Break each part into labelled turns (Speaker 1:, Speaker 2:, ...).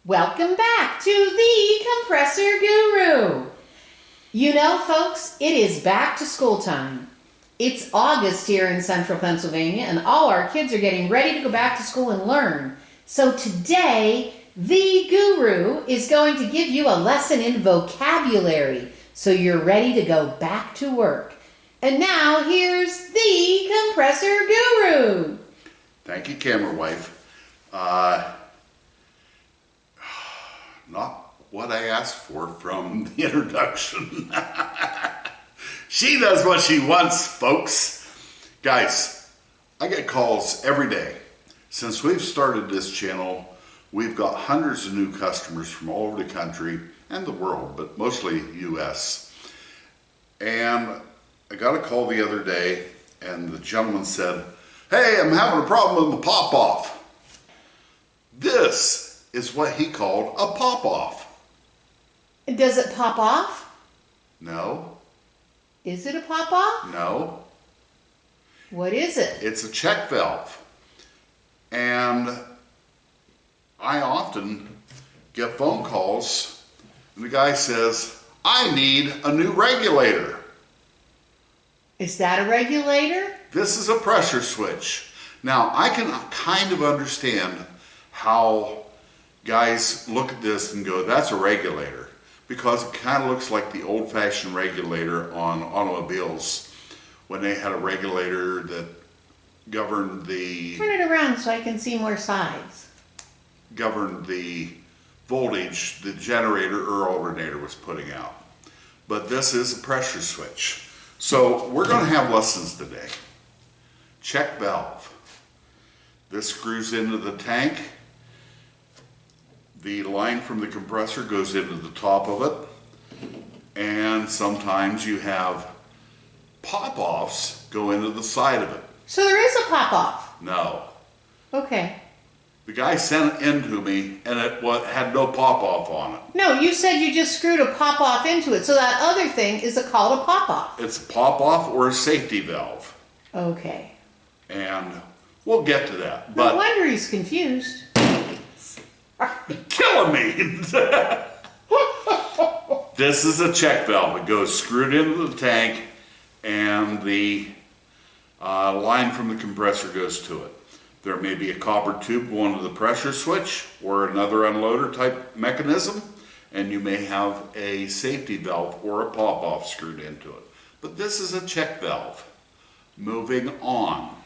Speaker 1: Welcome back to the Compressor Guru. You know, folks, it is back to school time. It's August here in central Pennsylvania, and all our kids are getting ready to go back to school and learn. So today, the Guru is going to give you a lesson in vocabulary, so you're ready to go back to work. And now, here's the Compressor Guru.
Speaker 2: Thank you, camera wife. Not what I asked for from the introduction. She does what she wants, folks. Guys, I get calls every day. Since we've started this channel, we've got hundreds of new customers from all over the country and the world, but mostly US. And I got a call the other day, and the gentleman said, "Hey, I'm having a problem with the pop-off." This is what he called a pop-off.
Speaker 1: Does it pop off?
Speaker 2: No.
Speaker 1: Is it a pop-off?
Speaker 2: No.
Speaker 1: What is it?
Speaker 2: It's a check valve. And I often get phone calls, and the guy says, "I need a new regulator."
Speaker 1: Is that a regulator?
Speaker 2: This is a pressure switch. Now, I can kind of understand how guys look at this and go, "That's a regulator," because it kind of looks like the old-fashioned regulator on automobiles when they had a regulator that governed the
Speaker 1: Turn it around so I can see more sides.
Speaker 2: voltage the generator or alternator was putting out. But this is a pressure switch. So we're going to have lessons today. Check valve. This screws into the tank. The line from the compressor goes into the top of it. And sometimes you have pop-offs go into the side of it.
Speaker 1: So there is a pop-off.
Speaker 2: No.
Speaker 1: Okay.
Speaker 2: The guy sent it in to me, and it had no pop-off on it.
Speaker 1: No, you said you just screwed a pop-off into it. So that other thing is called a pop-off.
Speaker 2: It's a pop-off or a safety valve.
Speaker 1: Okay.
Speaker 2: And we'll get to that.
Speaker 1: No
Speaker 2: But
Speaker 1: wonder he's confused.
Speaker 2: killing me. This is a check valve. It goes screwed into the tank, and the line from the compressor goes to it. There may be a copper tube going to the pressure switch or another unloader type mechanism, and you may have a safety valve or a pop-off screwed into it. But this is a check valve. Moving on.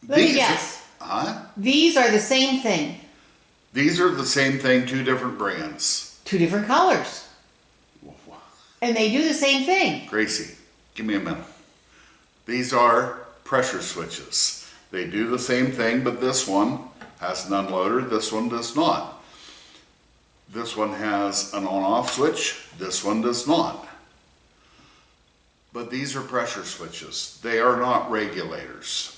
Speaker 1: Let me guess.
Speaker 2: Huh?
Speaker 1: These are the same thing.
Speaker 2: These are the same thing, two different brands.
Speaker 1: Two different colors. And they do the same thing.
Speaker 2: Gracie, give me a minute. These are pressure switches. They do the same thing, but this one has an unloader, this one does not. This one has an on-off switch, this one does not. But these are pressure switches. They are not regulators.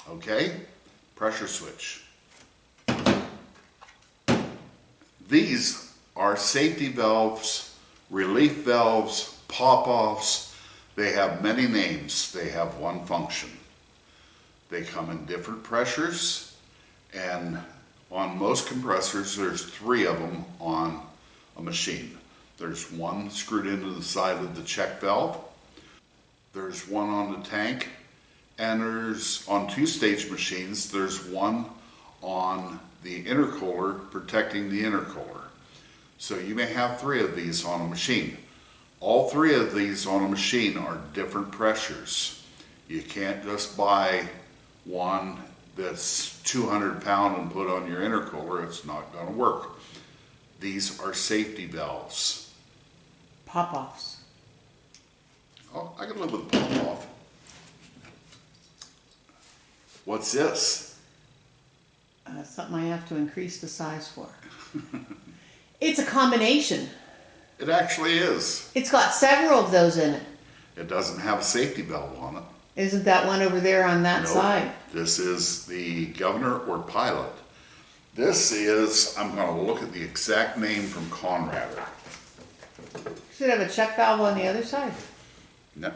Speaker 2: Okay? Pressure switch. These are safety valves, relief valves, pop-offs. They have many names. They have one function. They come in different pressures, and on most compressors, there's 3 of them on a machine. There's one screwed into the side of the check valve. There's one on the tank, and there's on 2-stage machines, there's one on the intercooler protecting the intercooler. So you may have 3 of these on a machine. All 3 of these on a machine are different pressures. You can't just buy one that's 200 pound and put on your intercooler. It's not going to work. These are safety valves.
Speaker 1: Pop-offs.
Speaker 2: Oh, I can live with a pop-off. What's this?
Speaker 1: Something I have to increase the size for. It's a combination.
Speaker 2: It actually is.
Speaker 1: It's got several of those in it.
Speaker 2: It doesn't have a safety valve on it.
Speaker 1: Isn't that one over there on that
Speaker 2: Nope.
Speaker 1: side?
Speaker 2: This is the governor or pilot. This is, I'm going to look at the exact name from Conrad.
Speaker 1: Should have a check valve on the other side.
Speaker 2: No,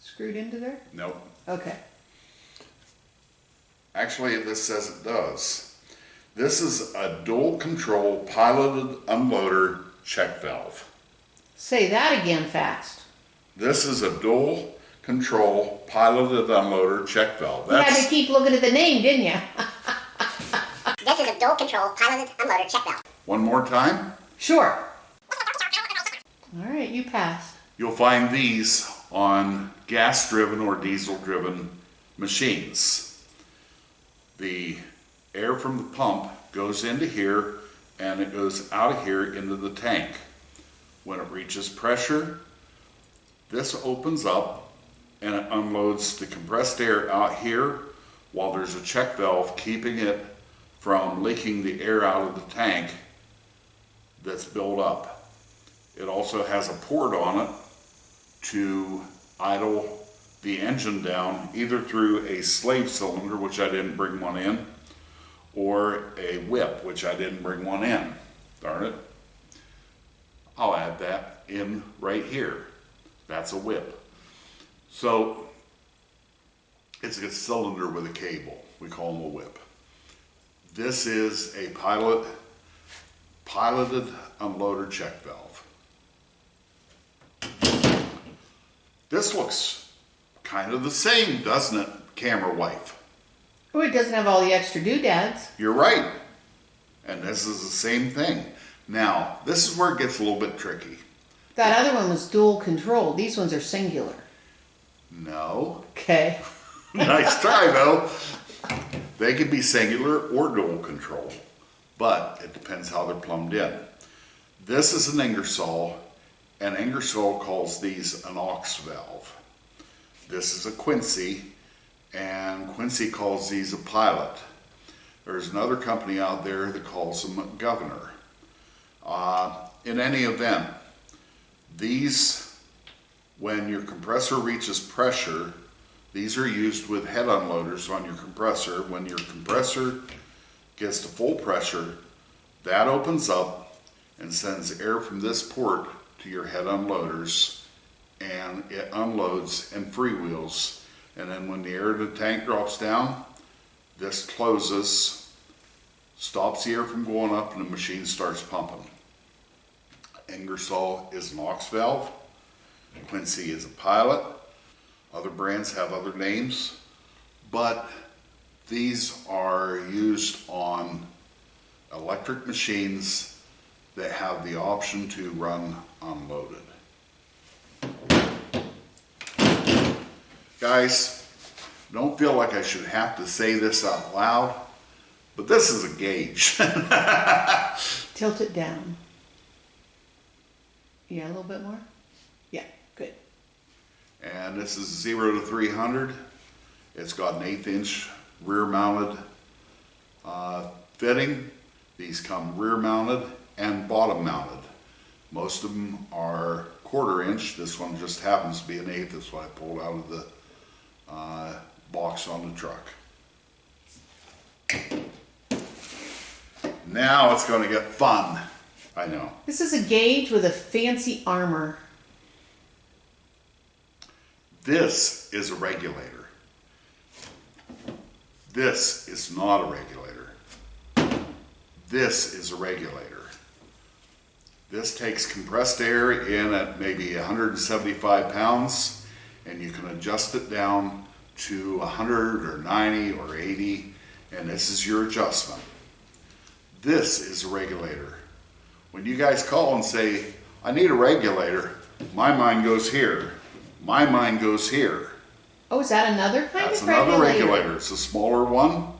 Speaker 1: Screwed into there?
Speaker 2: nope.
Speaker 1: Okay.
Speaker 2: Actually, this says it does. This is a dual control piloted unloader check valve.
Speaker 1: Say that again fast.
Speaker 2: This is a dual control piloted unloader check valve.
Speaker 1: You had to keep looking at the name, didn't you?
Speaker 3: This is a dual control piloted unloader check valve.
Speaker 2: One more time.
Speaker 1: Sure. All right, you passed.
Speaker 2: You'll find these on gas-driven or diesel-driven machines. The air from the pump goes into here and it goes out of here into the tank. When it reaches pressure, this opens up and it unloads the compressed air out here while there's a check valve keeping it from leaking the air out of the tank that's built up. It also has a port on it to idle the engine down either through a slave cylinder, which I didn't bring one in, or a whip, which I didn't bring one in. Darn it. I'll add that in right here. That's a whip. So it's a cylinder with a cable. We call them a whip. This is a piloted unloader check valve. This looks kind of the same, doesn't it, camera wife?
Speaker 1: Oh, it doesn't have all the extra doodads.
Speaker 2: You're right. And this is the same thing. Now, this is where it gets a little bit tricky.
Speaker 1: That other one was dual control. These ones are singular.
Speaker 2: No.
Speaker 1: Okay.
Speaker 2: Nice try, though. They can be singular or dual control, but it depends how they're plumbed in. This is an Ingersoll, and Ingersoll calls these an aux valve. This is a Quincy, and Quincy calls these a pilot. There's another company out there that calls them a governor. In any event, these, when your compressor reaches pressure, these are used with head unloaders on your compressor. When your compressor gets to full pressure, that opens up and sends air from this port to your head unloaders, and it unloads and freewheels. And then when the air in the tank drops down, this closes, stops the air from going up, and the machine starts pumping. Ingersoll is an aux valve. Quincy is a pilot. Other brands have other names, but these are used on electric machines that have the option to run unloaded. Guys, don't feel like I should have to say this out loud, but this is a gauge.
Speaker 1: Tilt it down. Yeah, a little bit more. Yeah, good.
Speaker 2: And this is 0 to 300. It's got an 1/8 inch rear mounted fitting. These come rear mounted and bottom mounted. Most of them are 1/4 inch. This one just happens to be an 1/8. That's what I pulled out of the box on the truck. Now it's going to get fun. I know.
Speaker 1: This is a gauge with a fancy armor.
Speaker 2: This is a regulator. This is not a regulator. This is a regulator. This takes compressed air in at maybe 175 pounds, and you can adjust it down to 100 or 90 or 80, and this is your adjustment. This is a regulator. When you guys call and say, I need a regulator, my mind goes here. My mind goes here.
Speaker 1: Oh, is that another kind
Speaker 2: That's
Speaker 1: of
Speaker 2: another
Speaker 1: regulator?
Speaker 2: regulator. It's a smaller one.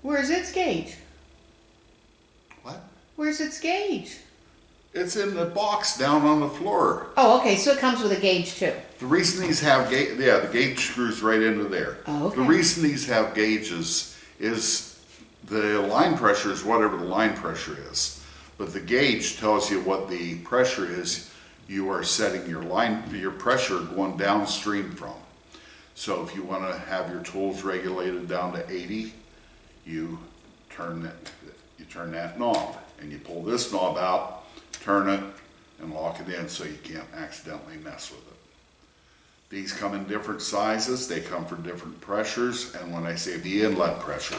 Speaker 1: Where's its gauge?
Speaker 2: What?
Speaker 1: Where's its gauge?
Speaker 2: It's in the box down on the floor.
Speaker 1: Oh, okay, so it comes with a gauge too.
Speaker 2: The reason these have the gauge screws right into there.
Speaker 1: Oh, okay.
Speaker 2: The reason these have gauges is the line pressure is whatever the line pressure is. But the gauge tells you what the pressure is you are setting your pressure going downstream from. So if you want to have your tools regulated down to 80, you turn that knob, and you pull this knob out, turn it, and lock it in so you can't accidentally mess with it. These come in different sizes, they come for different pressures, and when I say the inlet pressure,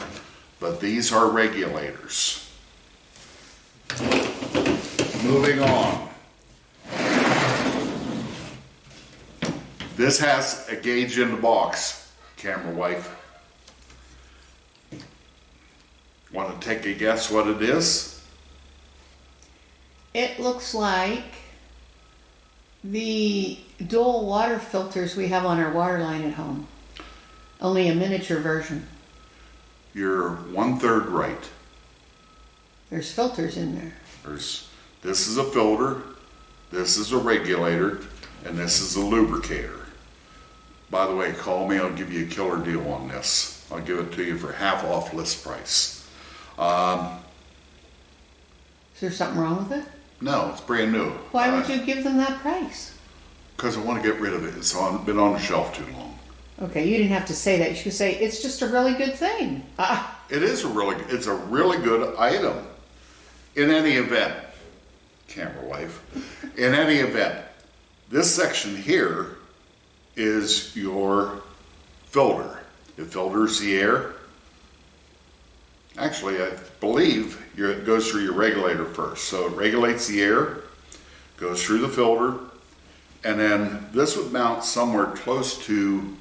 Speaker 2: but these are regulators. Moving on. This has a gauge in the box, camera wife. Want to take a guess what it is?
Speaker 1: It looks like the dual water filters we have on our water line at home. Only a miniature version.
Speaker 2: You're 1/3 right.
Speaker 1: There's filters in there.
Speaker 2: This is a filter, this is a regulator, and this is a lubricator. By the way, call me, I'll give you a killer deal on this. I'll give it to you for half off list price.
Speaker 1: Is there something wrong with it?
Speaker 2: No, it's brand new.
Speaker 1: Why would you give them that price?
Speaker 2: Because I want to get rid of it. It's been on the shelf too long.
Speaker 1: Okay, you didn't have to say that. You should say it's just a really good thing.
Speaker 2: It's a really good item. In any event, camera wife, in any event, this section here is your filter. It filters the air. Actually, I believe it goes through your regulator first. So it regulates the air, goes through the filter, and then this would mount somewhere close to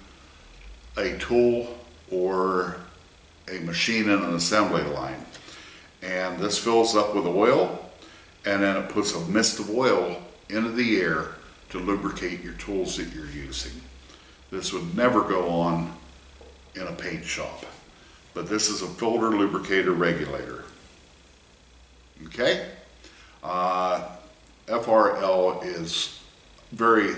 Speaker 2: a tool or a machine in an assembly line. And this fills up with oil, and then it puts a mist of oil into the air to lubricate your tools that you're using. This would never go on in a paint shop. But this is a filter lubricator regulator. Okay? FRL is very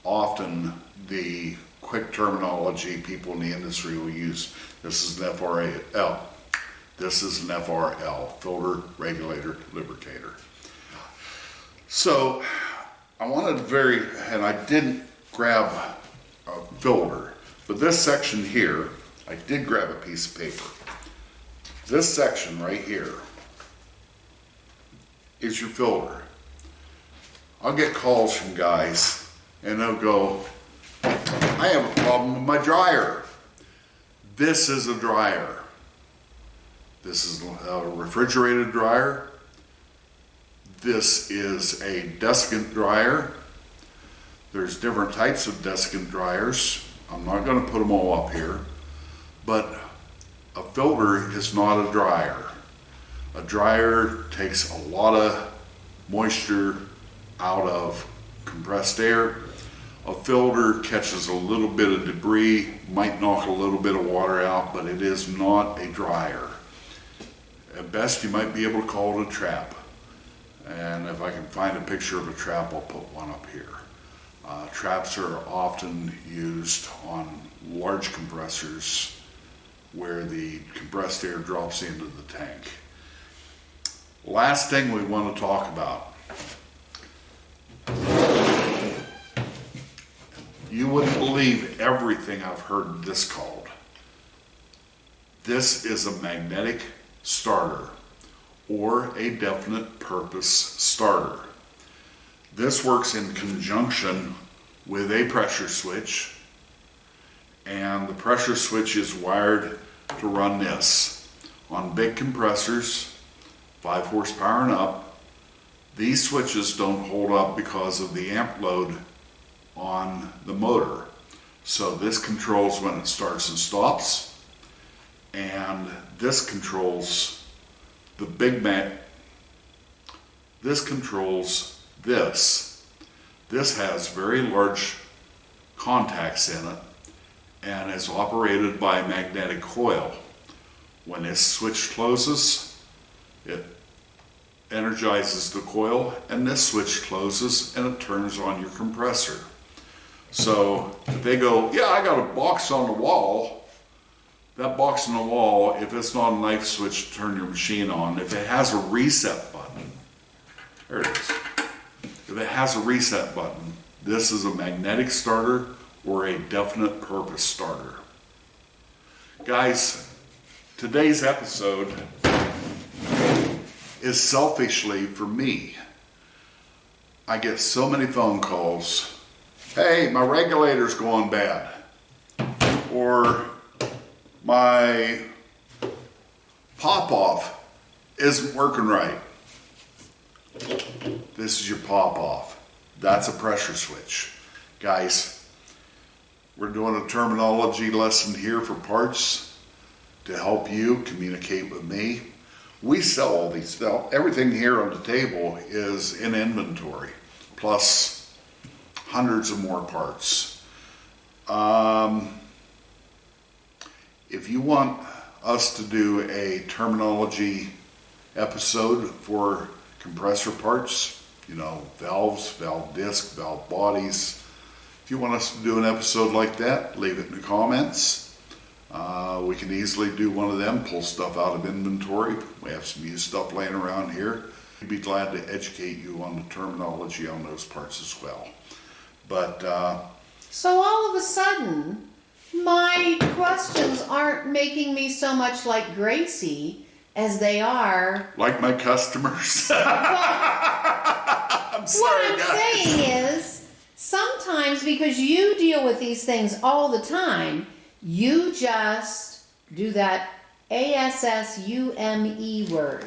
Speaker 2: often the quick terminology people in the industry will use. This is an FRL. This is an FRL, filter regulator lubricator. So I wanted and I didn't grab a filter, but this section here, I did grab a piece of paper. This section right here is your filter. I'll get calls from guys and they'll go, I have a problem with my dryer. This is a dryer. This is a refrigerated dryer. This is a desiccant dryer. There's different types of desiccant dryers. I'm not going to put them all up here. But a filter is not a dryer. A dryer takes a lot of moisture out of compressed air. A filter catches a little bit of debris, might knock a little bit of water out, but it is not a dryer. At best, you might be able to call it a trap. And if I can find a picture of a trap, I'll put one up here. Traps are often used on large compressors where the compressed air drops into the tank. Last thing we want to talk about. You wouldn't believe everything I've heard this called. This is a magnetic starter or a definite purpose starter. This works in conjunction with a pressure switch, and the pressure switch is wired to run this. On big compressors, 5 horsepower and up, these switches don't hold up because of the amp load on the motor. So this controls when it starts and stops, and this controls the big this controls this. This has very large contacts in it and is operated by a magnetic coil. When this switch closes, it energizes the coil, and this switch closes and it turns on your compressor. So if they go, yeah, I got a box on the wall, that box on the wall, if it's not a knife switch to turn your machine on, if it has a reset button, there it is. If it has a reset button, this is a magnetic starter or a definite purpose starter. Guys, today's episode is selfishly for me. I get so many phone calls Hey, my regulator's going bad. Or my pop-off isn't working right. This is your pop-off. That's a pressure switch. Guys, we're doing a terminology lesson here for parts to help you communicate with me. We sell all these stuff. Everything here on the table is in inventory, plus hundreds of more parts. If you want us to do a terminology episode for compressor parts, you know, valves, valve disc, valve bodies, if you want us to do an episode like that, leave it in the comments. We can easily do one of them, pull stuff out of inventory. We have some used stuff laying around here. We'd be glad to educate you on the terminology on those parts as well. But
Speaker 1: So all of a sudden, my questions aren't making me so much like Gracie as they are.
Speaker 2: like my customers. I'm sorry,
Speaker 1: What I'm
Speaker 2: guys.
Speaker 1: saying is, sometimes because you deal with these things all the time, you just do that ASSUME word.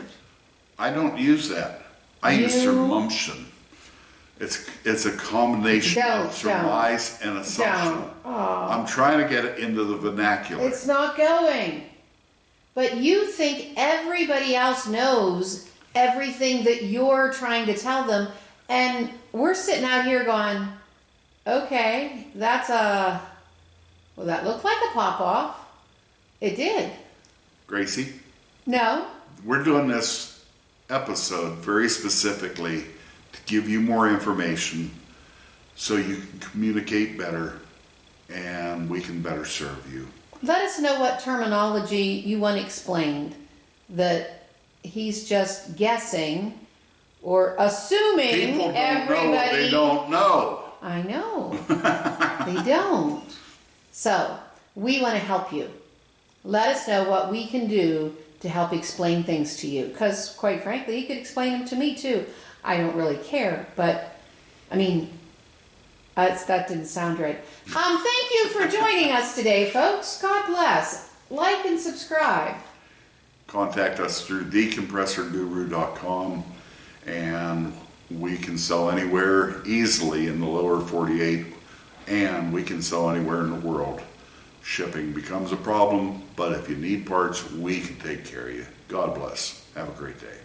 Speaker 2: I don't use that. I use
Speaker 1: You-
Speaker 2: surmumption. It's a combination
Speaker 1: Don't.
Speaker 2: of surmise and assumption.
Speaker 1: Don't. Aw.
Speaker 2: I'm trying to get it into the vernacular.
Speaker 1: It's not going. But you think everybody else knows everything that you're trying to tell them, and we're sitting out here going, okay, that's well, that looked like a pop-off. It did.
Speaker 2: Gracie,
Speaker 1: No.
Speaker 2: we're doing this episode very specifically to give you more information so you can communicate better and we can better serve you.
Speaker 1: Let us know what terminology you want explained, that he's just guessing or assuming
Speaker 2: People don't
Speaker 1: everybody.
Speaker 2: know what they don't know.
Speaker 1: I know. They don't. So, we want to help you. Let us know what we can do to help explain things to you. Because, quite frankly, you could explain them to me too. I don't really care, but, I mean, that didn't sound right. Thank you for joining us today, folks. God bless. Like and subscribe.
Speaker 2: Contact us through thecompressorguru.com, and we can sell anywhere easily in the lower 48, and we can sell anywhere in the world. Shipping becomes a problem, but if you need parts, we can take care of you. God bless. Have a great day.